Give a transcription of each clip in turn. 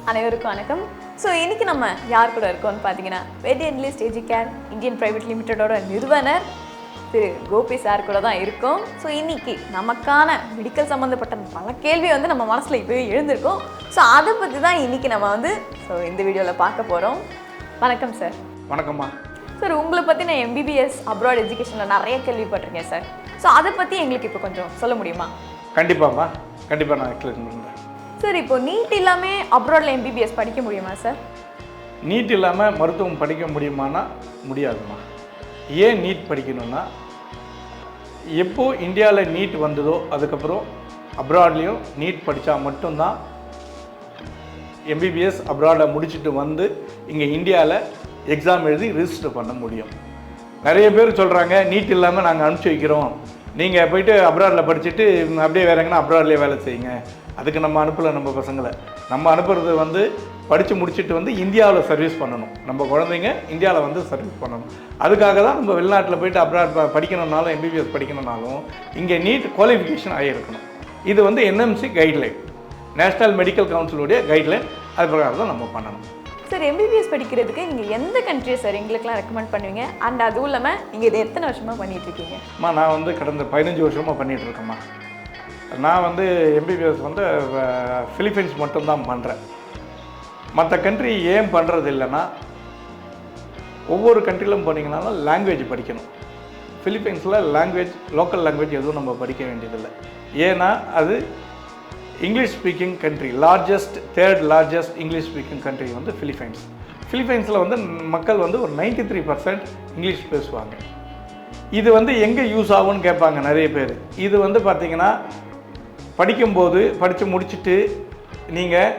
அனைவருக்கும் வணக்கம். ஸோ இன்றைக்கி நம்ம யார் கூட இருக்கோம்னு பார்த்தீங்கன்னா வெட்டியன்லிஸ்ட் எஜுகேர் இந்தியன் பிரைவேட் லிமிட்டடோட நிறுவனர் திரு கோபி சார் கூட தான் இருக்கோம். ஸோ இன்றைக்கி நமக்கான மெடிக்கல் சம்மந்தப்பட்ட பல கேள்வி நம்ம மனசில் இப்போவே எழுந்திருக்கோம். ஸோ அதை பற்றி தான் இன்றைக்கி நம்ம இந்த வீடியோவில் பார்க்க போகிறோம். வணக்கம் சார். வணக்கம்மா. சார், உங்களை பற்றி நான் எம்பிபிஎஸ் அப்ராட் எஜுகேஷனில் நிறைய கேள்விப்பட்டிருக்கேன் சார். ஸோ அதை பற்றி எங்களுக்கு இப்போ கொஞ்சம் சொல்ல முடியுமா? கண்டிப்பாம்மா, கண்டிப்பாக நான் எக்ஸ்பிளைன் பண்ணுறேன். சார், இப்போ நீட் இல்லாமல் அப்ராடில் எம்பிபிஎஸ் படிக்க முடியுமா சார்? நீட் இல்லாமல் மருத்துவம் படிக்க முடியுமானா முடியாதுமா. ஏன் நீட் படிக்கணும்னா, எப்போ இந்தியாவில் நீட் வந்ததோ அதுக்கப்புறம் அப்ராட்லேயும் நீட் படித்தா மட்டும்தான் எம்பிபிஎஸ் அப்ராடை முடிச்சுட்டு வந்து இங்கே இந்தியாவில் எக்ஸாம் எழுதி ரிஜிஸ்டர் பண்ண முடியும். நிறைய பேர் சொல்கிறாங்க, நீட் இல்லாமல் நாங்கள் அனுப்பிச்சி வைக்கிறோம், நீங்கள் போயிட்டு அப்ராடில் படிச்சுட்டு அப்படியே வேறு எங்கன்னா அப்ராட்லேயே வேலை செய்யுங்க. அதுக்கு நம்ம அனுப்பலை. நம்ம பசங்களை நம்ம அனுப்புறது படித்து முடிச்சுட்டு இந்தியாவில் சர்வீஸ் பண்ணணும். நம்ம குழந்தைங்க இந்தியாவில் சர்வீஸ் பண்ணணும். அதுக்காக தான் நம்ம வெளிநாட்டில் போயிட்டு அப்ராட் படிக்கணுன்னாலும் எம்பிபிஎஸ் படிக்கணுன்னாலும் இங்கே நீட் குவாலிஃபிகேஷன் ஆகியிருக்கணும். இது என்எம்சி கைட்லைன், நேஷ்னல் மெடிக்கல் கவுன்சிலுடைய கைட்லைன். அது பிரகாரம் தான் நம்ம பண்ணணும். சார், எம்பிபிஎஸ் படிக்கிறதுக்கு நீங்கள் எந்த கண்ட்ரியை சார் எங்களுக்கெல்லாம் ரெக்கமெண்ட் பண்ணுவீங்க? அண்ட் அதுவும் இல்லாமல் நீங்கள் இதை எத்தனை வருஷமாக பண்ணிகிட்ருக்கீங்க? நான் கடந்த 15 வருஷமாக பண்ணிகிட்ருக்கேம்மா. நான் எம்பிபிஎஸ் ஃபிலிப்பைன்ஸ் மட்டும்தான் பண்ணுறேன். மற்ற கண்ட்ரி ஏன் பண்ணுறது இல்லைன்னா, ஒவ்வொரு கண்ட்ரியிலும் போனீங்கன்னாலும் லாங்குவேஜ் படிக்கணும். ஃபிலிப்பைன்ஸில் லோக்கல் லாங்குவேஜ் எதுவும் நம்ம படிக்க வேண்டியதில்லை. ஏன்னா அது English speaking country, third largest English speaking country Philippines. ஃபிலிப்பைன்ஸில் மக்கள் ஒரு 93% இங்கிலீஷ் பேசுவாங்க. இது எங்கே யூஸ் ஆகும்னு கேட்பாங்க நிறைய பேர். இது பார்த்தீங்கன்னா, படிக்கும்போது படித்து முடிச்சுட்டு நீங்கள்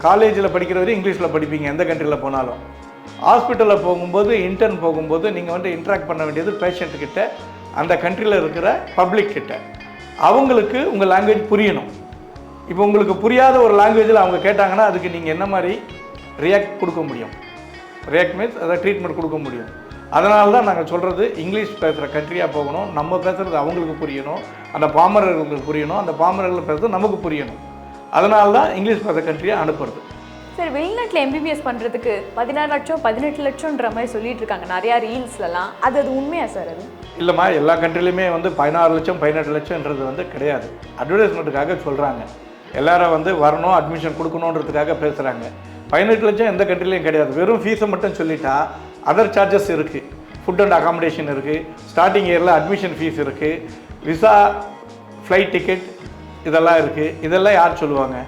காலேஜில் படிக்கிற வரையும் இங்கிலீஷில் படிப்பீங்க எந்த கண்ட்ரியில் போனாலும். ஹாஸ்பிட்டலில் போகும்போது, இன்டர்ன் போகும்போது நீங்கள் இன்ட்ராக்ட் பண்ண வேண்டியது பேஷண்ட்டுக்கிட்ட, அந்த கண்ட்ரியில் இருக்கிற பப்ளிக் கிட்ட. அவங்களுக்கு உங்கள் லாங்குவேஜ் புரியணும். இப்போ உங்களுக்கு புரியாத ஒரு லாங்குவேஜில் அவங்க கேட்டாங்கன்னா அதுக்கு நீங்கள் என்ன மாதிரி ரியாக்ட் கொடுக்க முடியும்? ரியாக்ட் மீன்ஸ் அதை ட்ரீட்மெண்ட் கொடுக்க முடியும். அதனால தான் நாங்கள் சொல்கிறது, இங்கிலீஷ் பேசுகிற கண்ட்ரியாக போகணும். நம்ம பேசுகிறது அவங்களுக்கு புரியணும், அந்த பாமரர்களுக்கு புரியணும், அந்த பாமரர்கள் பேசுகிறது நமக்கு புரியணும். அதனால தான் இங்கிலீஷ் பேசுகிற கண்ட்ரியாக அனுப்புறது. சார், வெளிநாட்டில் எம்பிபிஎஸ் பண்ணுறதுக்கு 16 லட்சம் 18 லட்சம்ன்ற மாதிரி சொல்லிட்டு இருக்காங்க நிறையா ரீல்ஸ்லலாம். அது உண்மையா சார்? அது இல்லைம்மா, எல்லா கண்ட்ரிலையுமே 16 லட்சம் 18 லட்சம்ன்றது கிடையாது. அட்வர்டைஸ்மெண்ட்டுக்காக சொல்கிறாங்க. எல்லாரும் வரணும், அட்மிஷன் கொடுக்கணுன்றதுக்காக பேசுகிறாங்க. 18 லட்சம் எந்த கண்ட்ரிலையும் கிடையாது. வெறும் ஃபீஸை மட்டும் சொல்லிட்டா அதர் சார்ஜஸ் இருக்குது. ஃபுட் அண்ட் அகாமடேஷன் இருக்குது, ஸ்டார்டிங் இயரில் அட்மிஷன் ஃபீஸ் இருக்குது, விசா, ஃப்ளைட் டிக்கெட் இதெல்லாம் இருக்குது. இதெல்லாம் யார் சொல்லுவாங்க?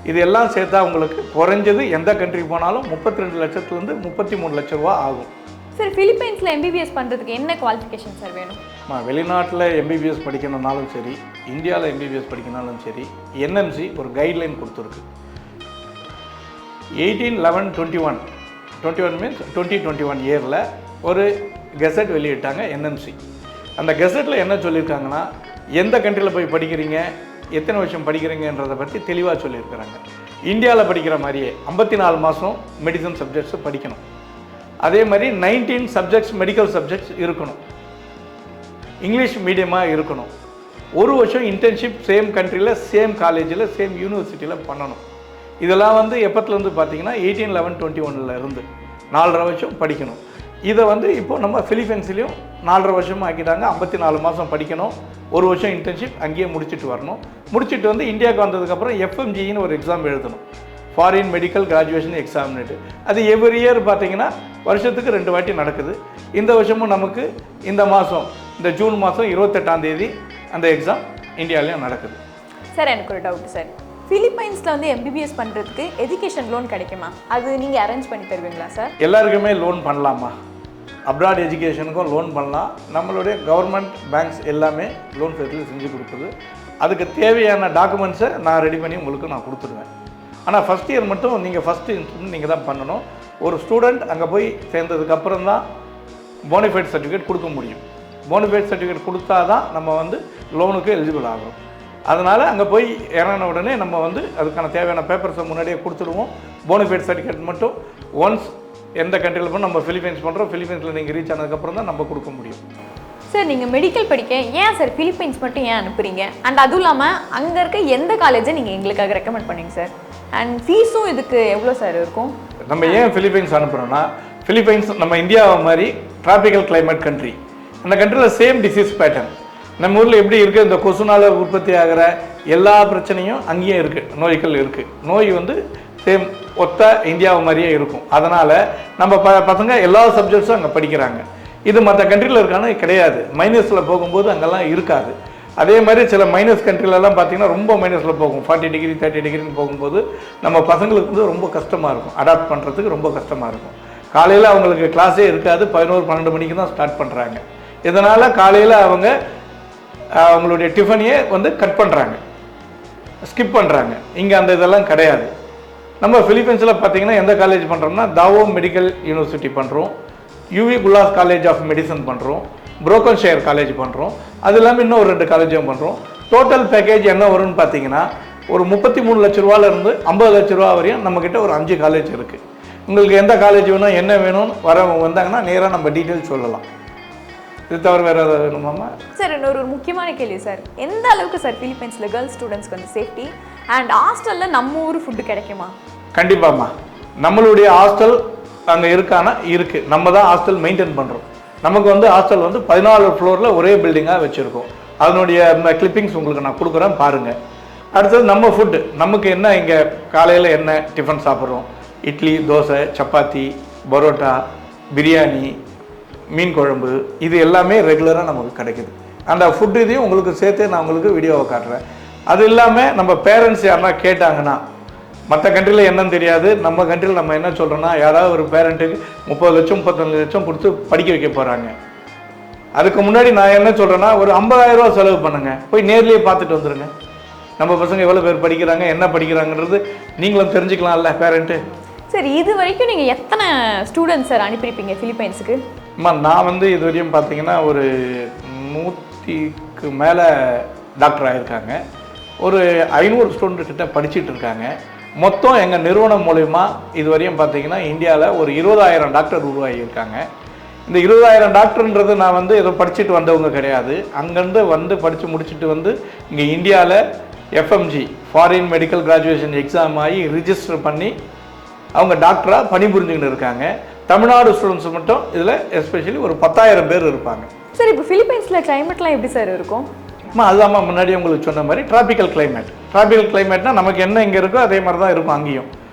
இது எல்லாம் சேர்த்தா உங்களுக்கு குறைஞ்சது எந்த கண்ட்ரி போனாலும் 32 லட்சத்துலேருந்து 33 லட்ச ரூபா ஆகும். சார், ஃபிலிப்பைன்ஸில் எம்பிபிஎஸ் பண்ணுறதுக்கு என்ன குவாலிஃபிகேஷன் சார் வேணும்? வெளிநாட்டில் எம்பிபிஎஸ் படிக்கணுன்னாலும் சரி, இந்தியாவில் எம்பிபிஎஸ் படிக்கணும்னாலும் சரி, என்எம்சி ஒரு கைட்லைன் கொடுத்துருக்கு. 18/11/21 மீன்ஸ் 2021 இயரில் ஒரு கெசட் வெளியிட்டாங்க என்எம்சி. அந்த கெசட்டில் என்ன சொல்லியிருக்காங்கன்னா, எந்த கண்ட்ரியில் போய் படிக்கிறீங்க, எத்தனை வருஷம் படிக்கிறீங்கன்றதை பற்றி தெளிவாக சொல்லியிருக்கிறாங்க. இந்தியாவில் படிக்கிற மாதிரியே 54 மாதம் மெடிசன் சப்ஜெக்ட்ஸு படிக்கணும். அதே மாதிரி 19 சப்ஜெக்ட்ஸ் மெடிக்கல் சப்ஜெக்ட்ஸ் இருக்கணும். இங்கிலீஷ் மீடியமாக இருக்கணும். ஒரு வருஷம் இன்டர்ன்ஷிப் சேம் கண்ட்ரியில், சேம் காலேஜில், சேம் யூனிவர்சிட்டியில் பண்ணணும். இதெல்லாம் எப்பத்துலேருந்து பார்த்தீங்கன்னா 18/11/21 இருந்து 4.5 வருஷம் படிக்கணும். இதை இப்போ நம்ம ஃபிலிப்பைன்ஸ்லேயும் 4.5 வருஷம் ஆக்கிட்டாங்க. 54 மாதம் படிக்கணும், ஒரு வருஷம் இன்டர்ன்ஷிப் அங்கேயே முடிச்சுட்டு வரணும். முடிச்சுட்டு இந்தியாவுக்கு வந்ததுக்கப்புறம் எஃப்எம்ஜின்னு ஒரு எக்ஸாம் எழுதணும், ஃபாரின் மெடிக்கல் கிராஜுவேஷன் எக்ஸாமினேட்டு. அது எவ்ரி இயர் பார்த்தீங்கன்னா வருஷத்துக்கு 2 வாட்டி நடக்குது. இந்த வருஷமும் நமக்கு இந்த ஜூன் மாதம் 28ஆம் தேதி அந்த எக்ஸாம் இந்தியாவிலையும் நடக்குது. சார், எனக்கு ஒரு டவுட் சார். ஃபிலிப்பைன்ஸில் எம்பிபிஎஸ் பண்ணுறதுக்கு எஜுகேஷன் லோன் கிடைக்குமா? அது நீங்கள் அரேஞ்ச் பண்ணி தருவீங்களா சார்? எல்லாருக்குமே லோன் பண்ணலாமா? அப்ராட் எஜுகேஷனுக்கும் லோன் பண்ணலாம். நம்மளுடைய கவர்மெண்ட் பேங்க்ஸ் எல்லாமே லோன் ஃபெசிலிட்டி செஞ்சு கொடுக்குது. அதுக்கு தேவையான டாக்குமெண்ட்ஸை நான் ரெடி பண்ணி உங்களுக்கு நான் கொடுத்துடுவேன். ஆனால் ஃபஸ்ட் இயர் மட்டும் நீங்கள் தான் பண்ணணும். ஒரு ஸ்டூடெண்ட் அங்கே போய் சேர்ந்ததுக்கப்புறம் தான் போனிஃபைட் சர்டிஃபிகேட் கொடுக்க முடியும். போனிஃபைட் சர்டிஃபிகேட் கொடுத்தா தான் நம்ம லோனுக்கு எலிஜிபிள் ஆகும். அதனால் அங்கே போய் இறங்கின உடனே நம்ம அதுக்கான தேவையான பேப்பர்ஸை முன்னாடியே கொடுத்துடுவோம். போனிஃபைட் சர்டிஃபிகேட் மட்டும் ஒன்ஸ் எந்த கண்ட்ரியில் போய் நம்ம ஃபிலிப்பைன்ஸ் பண்ணுறோம், ஃபிலிப்பைன்ஸில் நீங்கள் ரீச் ஆனதுக்கப்புறம் தான் நம்ம கொடுக்க முடியும். சார், நீங்கள் மெடிக்கல் படிக்க ஏன் சார் ஃபிலிப்பைன்ஸ் மட்டும் ஏன் அனுப்புகிறீங்க? அண்ட் அதுவும் இல்லாமல் அங்கே இருக்க எந்த காலேஜை நீங்கள் எங்களுக்காக ரெக்கமெண்ட் பண்ணீங்க சார்? அண்ட் ஃபீஸும் இதுக்கு எவ்வளோ சார் இருக்கும்? நம்ம ஏன் பிலிப்பைன்ஸ் அனுப்புகிறோன்னா, பிலிப்பைன்ஸ் நம்ம இந்தியாவை மாதிரி டிராபிக்கல் கிளைமேட் கண்ட்ரி. அந்த கண்ட்ரியில் சேம் டிசீஸ் பேட்டர்ன் நம்ம ஊரில் எப்படி இருக்குது, இந்த கொசுனால் உற்பத்தி ஆகிற எல்லா பிரச்சனையும் அங்கேயும் இருக்குது, நோய்கள் இருக்குது. நோய் வந்து சேம் ஒத்த இந்தியாவை மாதிரியே இருக்கும். அதனால் நம்ம பசங்க எல்லா சப்ஜெக்ட்ஸும் அங்கே படிக்கிறாங்க. இது மற்ற கண்ட்ரியில் இருக்கான கிடையாது. மைனஸில் போகும்போது அங்கெல்லாம் இருக்காது. அதே மாதிரி சில மைனஸ் கண்ட்ரிலெலாம் பார்த்திங்கன்னா ரொம்ப மைனஸில் போகும், 40 டிகிரி 30 டிகிரின்னு போகும்போது நம்ம பசங்களுக்கு வந்து ரொம்ப கஷ்டமாக இருக்கும், அடாப்ட் பண்ணுறதுக்கு ரொம்ப கஷ்டமாக இருக்கும். காலையில் அவங்களுக்கு கிளாஸே இருக்காது, 11-12 மணிக்கு தான் ஸ்டார்ட் பண்ணுறாங்க. இதனால் காலையில் அவங்களுடைய டிஃபனையே வந்து கட் பண்ணுறாங்க, ஸ்கிப் பண்ணுறாங்க. இங்கே அந்த இதெல்லாம் கிடையாது. நம்ம பிலிப்பைன்ஸில் பார்த்திங்கன்னா எந்த காலேஜ் பண்ணுறோம்னா, தாவோ மெடிக்கல் யூனிவர்சிட்டி பண்ணுறோம், யூவி குலாஸ் காலேஜ் ஆஃப் மெடிசன் பண்ணுறோம், புரோக்கன் ஷேர் காலேஜ் பண்ணுறோம், அது இல்லாமல் இன்னும் ஒரு 2 காலேஜும் பண்ணுறோம். டோட்டல் பேக்கேஜ் என்ன வரும்னு பார்த்தீங்கன்னா, ஒரு 33 லட்ச ரூபாலேருந்து 50 லட்ச ரூபா வரையும் நம்மக்கிட்ட ஒரு 5 காலேஜ் இருக்குது. உங்களுக்கு எந்த காலேஜ் வேணும், என்ன வேணும்னு வந்தாங்கன்னா நேராக நம்ம டீட்டெயில் சொல்லலாம். இது தவிர வேறு ஏதாவது வேணுமாம்மா? சார் இன்னொரு முக்கியமான கேள்வி சார், எந்த அளவுக்கு சார் பிலிப்பைன்ஸில் கேர்ள்ஸ் ஸ்டூடெண்ட்ஸ்க்கு வந்து சேஃப்டி அண்ட் ஹாஸ்டலில் நம்ம ஊர் ஃபுட்டு கிடைக்குமா? கண்டிப்பாம்மா. நம்மளுடைய ஹாஸ்டல் அங்கே இருக்கானா இருக்குது. நம்ம தான் ஹாஸ்டல் மெயின்டைன் பண்ணுறோம். நமக்கு வந்து ஹாஸ்டல் வந்து 14 ஃப்ளோரில் ஒரே பில்டிங்காக வச்சுருக்கோம். அதனுடைய கிளிப்பிங்ஸ் உங்களுக்கு நான் கொடுக்குறேன் பாருங்கள். அடுத்தது நம்ம ஃபுட்டு, நமக்கு என்ன இங்கே காலையில் என்ன டிஃபன் சாப்பிட்றோம், இட்லி, தோசை, சப்பாத்தி, பரோட்டா, பிரியாணி, மீன் குழம்பு, இது எல்லாமே ரெகுலராக நமக்கு கிடைக்குது. அந்த ஃபுட்டு இதையும் உங்களுக்கு சேர்த்து நான் உங்களுக்கு வீடியோவை காட்டுறேன். அது இல்லாமல் நம்ம பேரண்ட்ஸ் யாருன்னா கேட்டாங்கன்னா, மற்ற கண்ட்ரியில் என்னன்னு தெரியாது, நம்ம கண்ட்ரியில் நம்ம என்ன சொல்கிறோன்னா, யாராவது ஒரு பேரண்ட்டுக்கு 30 லட்சம் 35 லட்சம் கொடுத்து படிக்க வைக்க போகிறாங்க. அதுக்கு முன்னாடி நான் என்ன சொல்கிறேன்னா, ஒரு 50,000 ரூபா செலவு பண்ணுங்க, போய் நேர்லேயே பார்த்துட்டு வந்துடுங்க. நம்ம பசங்க எவ்வளோ பேர் படிக்கிறாங்க, என்ன படிக்கிறாங்கன்றது நீங்களும் தெரிஞ்சுக்கலாம்ல பேரண்ட்டு. சார் இது வரைக்கும் நீங்கள் எத்தனை ஸ்டூடெண்ட்ஸ் சார் அனுப்பியிருப்பீங்க ஃபிலிப்பைன்ஸுக்கு? அம்மா நான் வந்து இது வரையும் பார்த்தீங்கன்னா ஒரு 100க்கு மேலே டாக்டர் ஆகியிருக்காங்க. ஒரு 500 ஸ்டூடெண்ட் கிட்ட படிச்சுட்டு இருக்காங்க. மொத்தம் எங்கள் நிறுவனம் மூலயமா இது வரையும் பார்த்தீங்கன்னா இந்தியாவில் ஒரு 20,000 டாக்டர் உருவாகியிருக்காங்க. இந்த 20,000 டாக்டர்ன்றது நான் வந்து ஏதோ படிச்சுட்டு வந்தவங்க கிடையாது. அங்கேருந்து வந்து படித்து முடிச்சுட்டு வந்து இங்கே இந்தியாவில் FMG foreign medical graduation exam ஆகி ரிஜிஸ்டர் பண்ணி அவங்க டாக்டராக பணிபுரிஞ்சுக்கிட்டு இருக்காங்க. தமிழ்நாடு ஸ்டூடெண்ட்ஸ் மட்டும் இதில் எஸ்பெஷலி ஒரு 10,000 பேர் இருப்பாங்க. சார் இப்போ ஃபிலிப்பைன்ஸில் கிளைமேட்லாம் எப்படி சார் இருக்கும்? அதுதாம்மா முன்னாடி உங்களுக்கு சொன்ன மாதிரி டிராபிக்கல் கிளைமேட். டிராபிக்கல் கிளைமேட்னா நமக்கு என்ன இங்கே இருக்கோ அதே மாதிரி தான் இருக்கும்.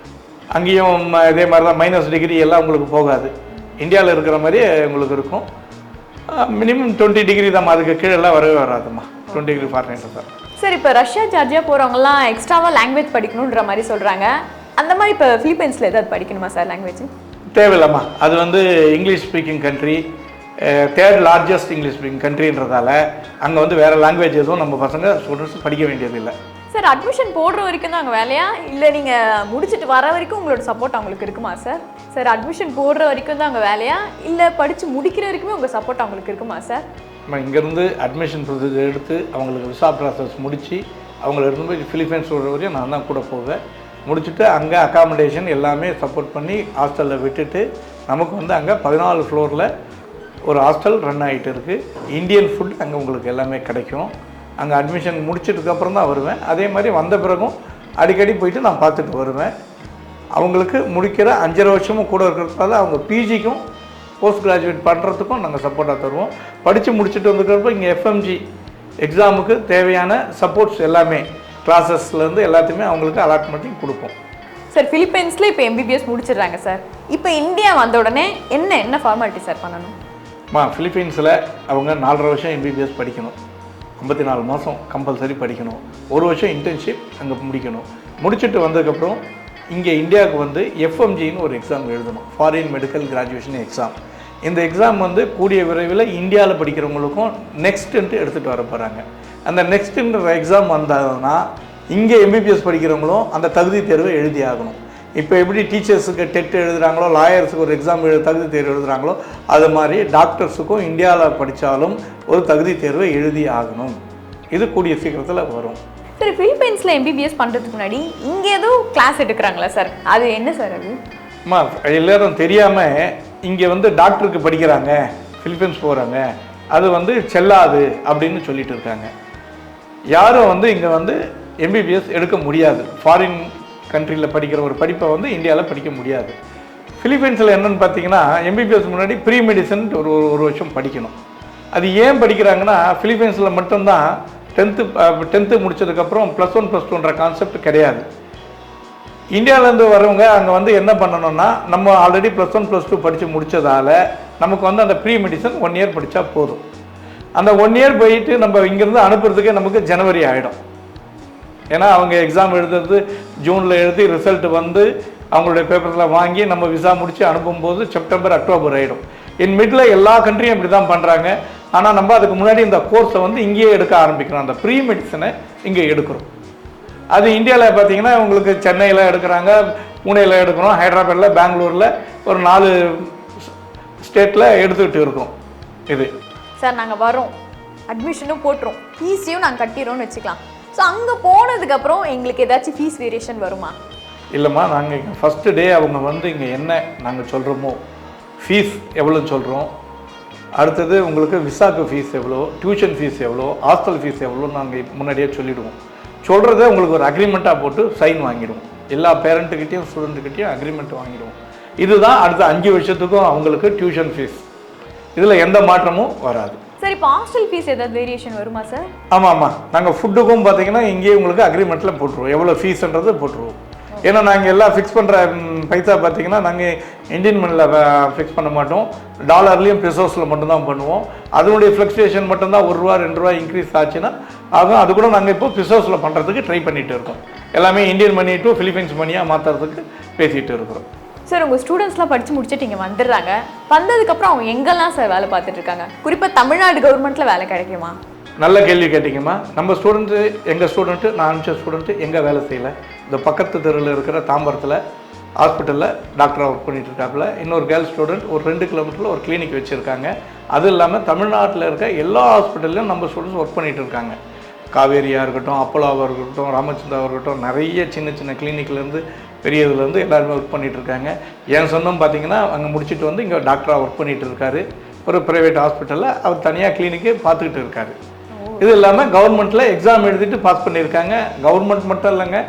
அங்கேயும் இதே மாதிரி தான் -டிகிரி எல்லாம் உங்களுக்கு போகாது. இந்தியாவில் இருக்கிற மாதிரியே உங்களுக்கு இருக்கும். மினிமம் 20 டிகிரி தான், அதுக்கு கீழெல்லாம் வரவே வராதுமா. 20 டிகிரி ஃபாரன்ஹீட் தான். சார் இப்போ ரஷ்யா ஜார்ஜியா போகிறவங்கலாம் எக்ஸ்ட்ராவாக லாங்குவேஜ் படிக்கணுன்ற மாதிரி சொல்கிறாங்க. அந்த மாதிரி இப்போ ஃபிலிப்பைன்ஸில் ஏதாவது படிக்கணுமா சார் லாங்குவேஜ்? தேவையில்லம்மா. அது வந்து English speaking country, 3rd largest English speaking கண்ட்ரின்றதால அங்கே வந்து வேறு லாங்குவேஜ் எதுவும் நம்ம பசங்க ஸ்டூடெண்ட்ஸ் படிக்க வேண்டியதில்லை. சார் அட்மிஷன் போடுற வரைக்கும் தான் அங்கே வேலையா, இல்லை நீங்கள் முடிச்சுட்டு வர வரைக்கும் உங்களோட சப்போர்ட் அவங்களுக்கு இருக்குமா சார்? சார் அட்மிஷன் போடுற வரைக்கும் தான் அங்கே வேலையா, இல்லை படித்து முடிக்கிற வரைக்குமே உங்கள் சப்போர்ட் அவங்களுக்கு இருக்குமா சார்? நம்ம இங்கேருந்து அட்மிஷன் ப்ரொசீஜர் எடுத்து அவங்களுக்கு விசா ப்ராசஸ் முடித்து அவங்கள இருந்து போய் ஃபிலிப்பைன்ஸ் விடுற வரையும் நான் தான் கூட போவேன். முடிச்சுட்டு அங்கே அக்காமடேஷன் எல்லாமே சப்போர்ட் பண்ணி ஹாஸ்டலில் விட்டுட்டு நமக்கு வந்து அங்கே 14 ஃப்ளோரில் ஒரு ஹாஸ்டல் ரன் ஆகிட்டு இருக்குது. இந்தியன் ஃபுட் அங்கே உங்களுக்கு எல்லாமே கிடைக்கும். அங்கே அட்மிஷன் முடிச்சதுக்கப்புறம் தான் வருவேன். அதே மாதிரி வந்த பிறகும் அடிக்கடி போயிட்டு நான் பார்த்துட்டு வருவேன். அவங்களுக்கு முடிக்கிற 5.5 வருஷமும் கூட இருக்கிறதால அவங்க பிஜிக்கும் போஸ்ட் கிராஜுவேட் பண்ணுறதுக்கும் நாங்கள் சப்போர்ட்டாக தருவோம். படித்து முடிச்சுட்டு வந்துக்கிறப்ப இங்கே எஃப்எம்ஜி எக்ஸாமுக்கு தேவையான சப்போர்ட்ஸ் எல்லாமே கிளாஸஸ்லேருந்து எல்லாத்தையுமே அவங்களுக்கு அலாட்மெண்ட்டையும் கொடுப்போம். சார் ஃபிலிப்பைன்ஸில் இப்போ எம்பிபிஎஸ் முடிச்சிடுறாங்க சார். இப்போ இந்தியா வந்த உடனே என்ன ஃபார்மாலிட்டி சார் பண்ணணும்? ஃபிலிப்பைன்ஸில் அவங்க 4.5 வருஷம் எம்பிபிஎஸ் படிக்கணும், 54 மாதம் கம்பல்சரி படிக்கணும், 1 வருஷம் இன்டர்ன்ஷிப் அங்கே முடிக்கணும். முடிச்சுட்டு வந்ததுக்கப்புறம் இங்கே இந்தியாவுக்கு வந்து எஃப்எம்ஜின்னு ஒரு எக்ஸாம் எழுதணும், ஃபாரின் மெடிக்கல் கிராஜுவேஷன் எக்ஸாம். இந்த எக்ஸாம் வந்து கூடிய விரைவில் இந்தியாவில் படிக்கிறவங்களுக்கும் நெக்ஸ்ட்டுன்ட்டு எடுத்துகிட்டு வர போகிறாங்க. அந்த நெக்ஸ்ட்டுன்ற எக்ஸாம் வந்ததுன்னா இங்கே எம்பிபிஎஸ் படிக்கிறவங்களும் அந்த தகுதி தேர்வை எழுதி ஆகணும். இப்போ எப்படி டீச்சர்ஸுக்கு டெட் எழுதுகிறாங்களோ, லாயர்ஸுக்கு ஒரு எக்ஸாம் தகுதி தேர்வு எழுதுகிறாங்களோ, அது மாதிரி டாக்டர்ஸுக்கும் இந்தியாவில் படித்தாலும் ஒரு தகுதி தேர்வை எழுதி ஆகணும். இது கூடிய சீக்கிரத்தில் வரும். சரி, ஃபிலிப்பைன்ஸில் எம்பிபிஎஸ் பண்ணுறதுக்கு முன்னாடி இங்கே ஏதோ கிளாஸ் எடுக்கிறாங்களா சார்? அது என்ன சார் அது? எல்லோரும் தெரியாமல் இங்கே வந்து டாக்டருக்கு படிக்கிறாங்க, ஃபிலிப்பைன்ஸ் போகிறாங்க, அது வந்து செல்லாது அப்படின்னு சொல்லிட்டு இருக்காங்க. யாரும் வந்து இங்கே வந்து எம்பிபிஎஸ் எடுக்க முடியாது. ஃபாரின் கண்ட்ரியில் படிக்கிற ஒரு படிப்பை வந்து இந்தியாவில் படிக்க முடியாது. ஃபிலிப்பைன்ஸில் என்னென்னு பார்த்தீங்கன்னா எம்பிபிஎஸ் முன்னாடி ப்ரீ மெடிசன் ஒரு வருஷம் படிக்கணும். அது ஏன் படிக்கிறாங்கன்னா ஃபிலிப்பைன்ஸில் மட்டும்தான் 10th முடிச்சதுக்கப்புறம் +1 +2ன்ற கான்செப்ட் கிடையாது. இந்தியாவிலேருந்து வரவங்க அங்கே வந்து என்ன பண்ணணும்னா நம்ம ஆல்ரெடி +1 +2 படித்து முடித்ததால் நமக்கு வந்து அந்த ப்ரீ மெடிசன் 1 இயர் படித்தா போதும். அந்த 1 இயர் போயிட்டு நம்ம இங்கேருந்து அனுப்புறதுக்கே நமக்கு ஜனவரி ஆகிடும். ஏன்னா அவங்க எக்ஸாம் எழுதுறது ஜூனில் எழுதி ரிசல்ட் வந்து அவங்களுடைய பேப்பர்ஸில் வாங்கி நம்ம விசா முடித்து அனுப்பும்போது செப்டம்பர் அக்டோபர் ஆகிடும். இன் மிடில் எல்லா கண்ட்ரியும் இப்படி தான் பண்ணுறாங்க. ஆனால் நம்ம அதுக்கு முன்னாடி இந்த கோர்ஸை வந்து இங்கேயே எடுக்க ஆரம்பிக்கிறோம். அந்த ப்ரீ மெடிசனை இங்கே எடுக்கிறோம். அது இந்தியாவில் பார்த்தீங்கன்னா உங்களுக்கு சென்னையில் எடுக்கிறாங்க, புனேயில் எடுக்கிறோம், ஹைதராபாத்தில், பெங்களூரில் ஒரு 4 ஸ்டேட்டில் எடுத்துக்கிட்டு இருக்கோம். இது சார் நாங்கள் வரோம், அட்மிஷனும் போட்டுரும், ஃபீஸையும் நாங்கள் கட்டிடுறோம்னு வச்சுக்கலாம். ஸோ அங்கே போனதுக்கப்புறம் எங்களுக்கு ஏதாச்சும் ஃபீஸ் வேரியேஷன் வருமா? இல்லைம்மா, நாங்கள் இங்கே ஃபஸ்ட்டு டே அவங்க வந்து இங்கே என்ன நாங்கள் சொல்கிறோமோ ஃபீஸ் எவ்வளோன்னு சொல்கிறோம். அடுத்தது உங்களுக்கு விசாக்கு ஃபீஸ் எவ்வளோ, டியூஷன் ஃபீஸ் எவ்வளோ, ஹாஸ்டல் ஃபீஸ் எவ்வளோன்னு நாங்கள் முன்னாடியே சொல்லிவிடுவோம். சொல்கிறத உங்களுக்கு ஒரு அக்ரிமெண்ட்டாக போட்டு சைன் வாங்கிடுவோம். எல்லா பேரண்ட்டுக்கிட்டையும் ஸ்டூடெண்ட்டுக்கிட்டையும் அக்ரிமெண்ட் வாங்கிடுவோம். இதுதான் அடுத்த 5 வருஷத்துக்கும் அவங்களுக்கு டியூஷன் ஃபீஸ். இதில் எந்த மாற்றமும் வராது. சார் இப்போ ஹாஸ்டல் ஃபீஸ் ஏதாவது வேரியேஷன் வருமா சார்? ஆமாம், நாங்கள் ஃபுட்டுக்கும் பார்த்தீங்கன்னா இங்கேயே உங்களுக்கு அக்ரிமெண்ட்டில் போட்டுருவோம், எவ்வளோ ஃபீஸ்ன்றது போட்டுருவோம். ஏன்னா நாங்கள் எல்லாம் ஃபிக்ஸ் பண்ணுற பைசா பார்த்தீங்கன்னா நாங்கள் இந்தியன் மணியில் ஃபிக்ஸ் பண்ண மாட்டோம், டாலர்லேயும் பெசோஸில் மட்டும்தான் பண்ணுவோம். அதனுடைய ஃப்ளக்சுவேஷன் மட்டும்தான் ₹1 ₹2 இன்க்ரீஸ் ஆச்சுன்னா ஆகும். அது கூட நாங்கள் இப்போ பெசோஸில் பண்ணுறதுக்கு ட்ரை பண்ணிகிட்டு இருக்கோம். எல்லாமே இந்தியன் மணி டு ஃபிலிப்பைன்ஸ் மணியாக மாற்றுறதுக்கு பேசிகிட்டு இருக்கிறோம். சார் உங்கள் ஸ்டூடெண்ட்ஸ்லாம் படித்து முடிச்சுட்டு இங்கே வந்துடுறாங்க. வந்ததுக்கப்புறம் அவங்க எங்கெல்லாம் சார் வேலை பார்த்துட்டு இருக்காங்க? குறிப்பாக தமிழ்நாடு கவர்மெண்ட்டில் வேலை கிடைக்குமா? நல்ல கேள்வி கேட்டிங்கம்மா. நம்ம ஸ்டூடெண்ட்டு, எங்கள் ஸ்டூடெண்ட்டு, நான் அனுப்பிச்ச ஸ்டூடெண்ட்டு எங்கே வேலை செய்யலை. இந்த பக்கத்து தெருவில் இருக்கிற தாம்பரத்தில் ஹாஸ்பிட்டலில் டாக்டராக ஒர்க் பண்ணிகிட்டு இருக்காப்புல. இன்னொரு கேர்ள் ஸ்டூடெண்ட் ஒரு 2 கிலோமீட்டரில் ஒரு கிளினிக் வச்சுருக்காங்க. அது இல்லாமல் தமிழ்நாட்டில் இருக்க எல்லா ஹாஸ்பிட்டல்லையும் நம்ம ஸ்டூடெண்ட்ஸ் ஒர்க் பண்ணிகிட்டு இருக்காங்க. காவேரியாக இருக்கட்டும், அப்போலாவாக இருக்கட்டும், ராமச்சந்திராவாக இருக்கட்டும், நிறைய சின்ன சின்ன கிளினிக்லேருந்து பெரிய இதுலேருந்து எல்லாருமே ஒர்க் பண்ணிகிட்டு இருக்காங்க. என் சொந்தம் பார்த்தீங்கன்னா அங்கே முடிச்சுட்டு வந்து இங்கே டாக்டராக ஒர்க் பண்ணிகிட்டு இருக்காரு. ஒரு ப்ரைவேட் ஹாஸ்பிட்டலில் அவர் தனியாக கிளினிக்கு பார்த்துக்கிட்டு இருக்காரு. இது இல்லாமல் கவர்மெண்ட்டில் எக்ஸாம் எழுதிட்டு பாஸ் பண்ணியிருக்காங்க. கவர்மெண்ட் மட்டும் இல்லைங்க,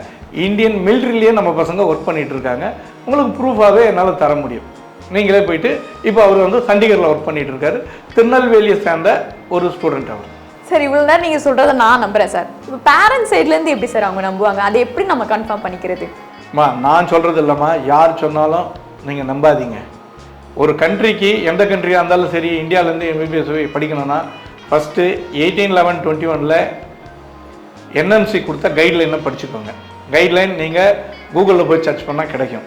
இந்தியன் மிலிட்ரிலேயே நம்ம பசங்க ஒர்க் பண்ணிகிட்டு இருக்காங்க. உங்களுக்கு ப்ரூஃபாகவே என்னால் தர முடியும். நீங்களே போயிட்டு இப்போ அவர் வந்து சண்டிகரில் ஒர்க் பண்ணிகிட்டு இருக்காரு. திருநெல்வேலியை சேர்ந்த ஒரு ஸ்டூடெண்ட் அவர். சார் இவ்வளோ நேரம் நீங்கள் சொல்கிறத நான் நம்புகிறேன் சார். இப்போ பேரண்ட்ஸ் சைட்லேருந்து எப்படி சார் அவங்க நம்புவாங்க? அதை எப்படி நம்ம கன்ஃபார்ம் பண்ணிக்கிறது? நான் சொல்கிறது இல்லைம்மா, யார் சொன்னாலும் நீங்கள் நம்பாதீங்க. ஒரு கண்ட்ரிக்கு, எந்த கண்ட்ரியாக இருந்தாலும் சரி, இந்தியாவிலேருந்து எம்பிபிஎஸ் படிக்கணும்னா ஃபஸ்ட்டு 18/11/21 என்எம்சி கொடுத்த கைட்லைனை படிச்சுக்கோங்க. கைட்லைன் நீங்கள் கூகுளில் போய் சர்ச் பண்ணால் கிடைக்கும்.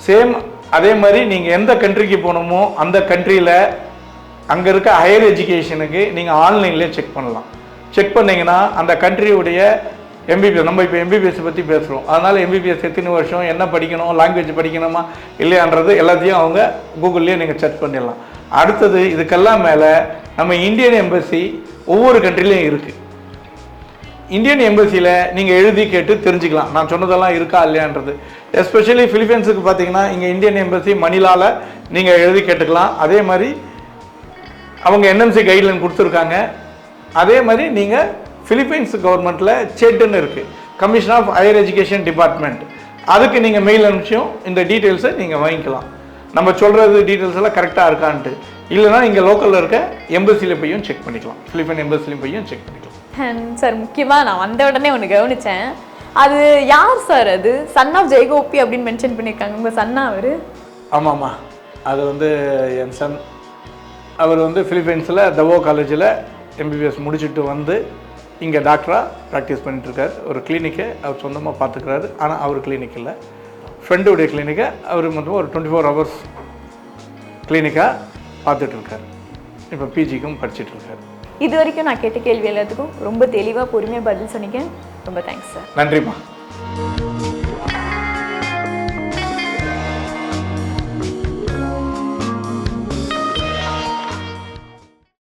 சேம் அதே மாதிரி நீங்கள் எந்த கண்ட்ரிக்கு போகணுமோ அந்த கண்ட்ரியில் அங்கே இருக்க ஹையர் எஜுகேஷனுக்கு நீங்கள் ஆன்லைன்லேயே செக் பண்ணலாம். செக் பண்ணிங்கன்னா அந்த கண்ட்ரியுடைய எம்பிபிஎஸ், நம்ம இப்போ எம்பிபிஎஸ் பற்றி பேசுகிறோம், அதனால் எம்பிபிஎஸ் எத்தனை வருஷம், என்ன படிக்கணும், லாங்குவேஜ் படிக்கணுமா இல்லையான்றது எல்லாத்தையும் அவங்க கூகுள்லேயே நீங்கள் சர்ச் பண்ணிடலாம். அடுத்தது இதுக்கெல்லாம் மேலே நம்ம இந்தியன் எம்பசி ஒவ்வொரு கண்ட்ரிலையும் இருக்குது. இந்தியன் எம்பசியில் நீங்கள் எழுதி கேட்டு தெரிஞ்சுக்கலாம் நான் சொன்னதெல்லாம் இருக்கா இல்லையான்றது. எஸ்பெஷலி ஃபிலிப்பைன்ஸுக்கு பார்த்தீங்கன்னா இங்கே இந்தியன் எம்பசி மணிலாவில் நீங்கள் எழுதி கேட்டுக்கலாம். அதே மாதிரி அவங்க என்எம்சி கைட்லைன் கொடுத்துருக்காங்க. அதே மாதிரி நீங்கள் ஃபிலிப்பைன்ஸ் கவர்மெண்ட்டில் சேட்டுன்னு இருக்குது, commission of higher education department. அதுக்கு நீங்கள் மெயில் அனுப்பிச்சியும் இந்த டீட்டெயில்ஸை நீங்கள் வாங்கிக்கலாம். நம்ம சொல்கிறது டீட்டெயில்ஸ் எல்லாம் கரெக்டாக இருக்கான்ட்டு. இல்லைனா இங்கே லோக்கலில் இருக்க எம்பசியில் போயும் செக் பண்ணிக்கலாம், ஃபிலிப்பைன் எம்பசிலையும் போயும் செக் பண்ணிக்கலாம். சார் முக்கியமாக நான் வந்த உடனே ஒன்று கவனித்தேன். அது யார் சார்? அது சன் ஆஃப் ஜெயகோபி அப்படின்னு மென்ஷன் பண்ணியிருக்காங்க. உங்கள் சன்னா அவர்? ஆமாம்மா, அது வந்து என் சன். அவர் வந்து ஃபிலிப்பைன்ஸில் தவோ காலேஜில் எம்பிபிஎஸ் முடிச்சுட்டு வந்து இங்கே டாக்டராக ப்ராக்டிஸ் பண்ணிட்டுருக்கார். ஒரு கிளினிக்கை அவர் சொந்தமாக பார்த்துக்கிறாரு. ஆனால் அவர் கிளினிக் இல்லை, ஃப்ரெண்டுடைய கிளினிக்கை அவர் மொத்தமாக ஒரு 24 hours கிளினிக்காக பார்த்துட்ருக்கார். இப்போ பிஜிக்கும் படிச்சுட்ருக்கார். இது வரைக்கும் நான் கேட்ட கேள்வி எல்லாத்துக்கும் ரொம்ப தெளிவாக பொறுமையாக பதில் சொன்னீங்க. ரொம்ப தேங்க்ஸ் சார். நன்றிம்மா.